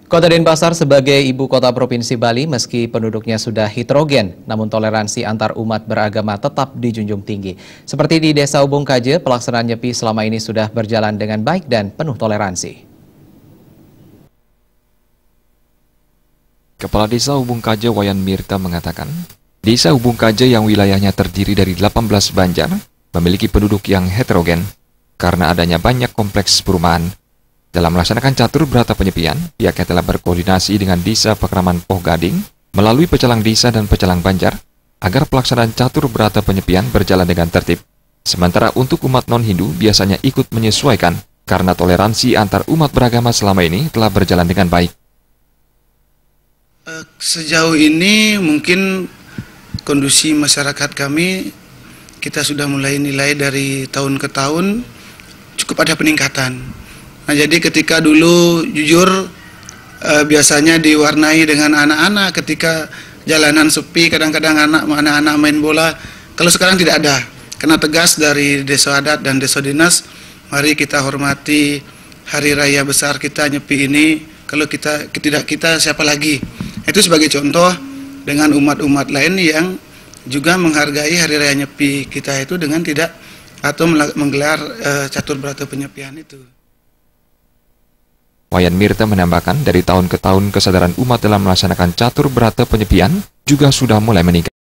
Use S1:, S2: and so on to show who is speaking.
S1: Kota Denpasar sebagai ibu kota Provinsi Bali meski penduduknya sudah heterogen, namun toleransi antar umat beragama tetap dijunjung tinggi. Seperti di Desa Ubung Kaje, pelaksanaan Nyepi selama ini sudah berjalan dengan baik dan penuh toleransi.
S2: Kepala Desa Ubung Kaje Wayan Mirta mengatakan, Desa Ubung Kaje yang wilayahnya terdiri dari 18 banjar memiliki penduduk yang heterogen karena adanya banyak kompleks perumahan. Dalam melaksanakan catur berata penyepian, pihaknya telah berkoordinasi dengan Desa Pakraman Poh Gading melalui pecalang desa dan pecalang banjar agar pelaksanaan catur berata penyepian berjalan dengan tertib. Sementara untuk umat non-Hindu biasanya ikut menyesuaikan karena toleransi antar umat beragama selama ini telah berjalan dengan baik.
S3: Sejauh ini mungkin kondisi masyarakat kami, kita sudah mulai nilai dari tahun ke tahun cukup ada peningkatan. Nah, jadi ketika dulu jujur biasanya diwarnai dengan anak-anak ketika jalanan sepi, kadang-kadang anak-anak main bola. Kalau sekarang tidak ada, karena tegas dari Desa Adat dan Desa Dinas, mari kita hormati hari raya besar kita Nyepi ini. Kalau kita tidak kita siapa lagi? Itu sebagai contoh dengan umat-umat lain yang juga menghargai hari raya Nyepi kita itu dengan tidak atau menggelar catur berata penyepian itu.
S2: Wayan Mirta menambahkan dari tahun ke tahun kesadaran umat dalam melaksanakan catur berata penyepian juga sudah mulai meningkat.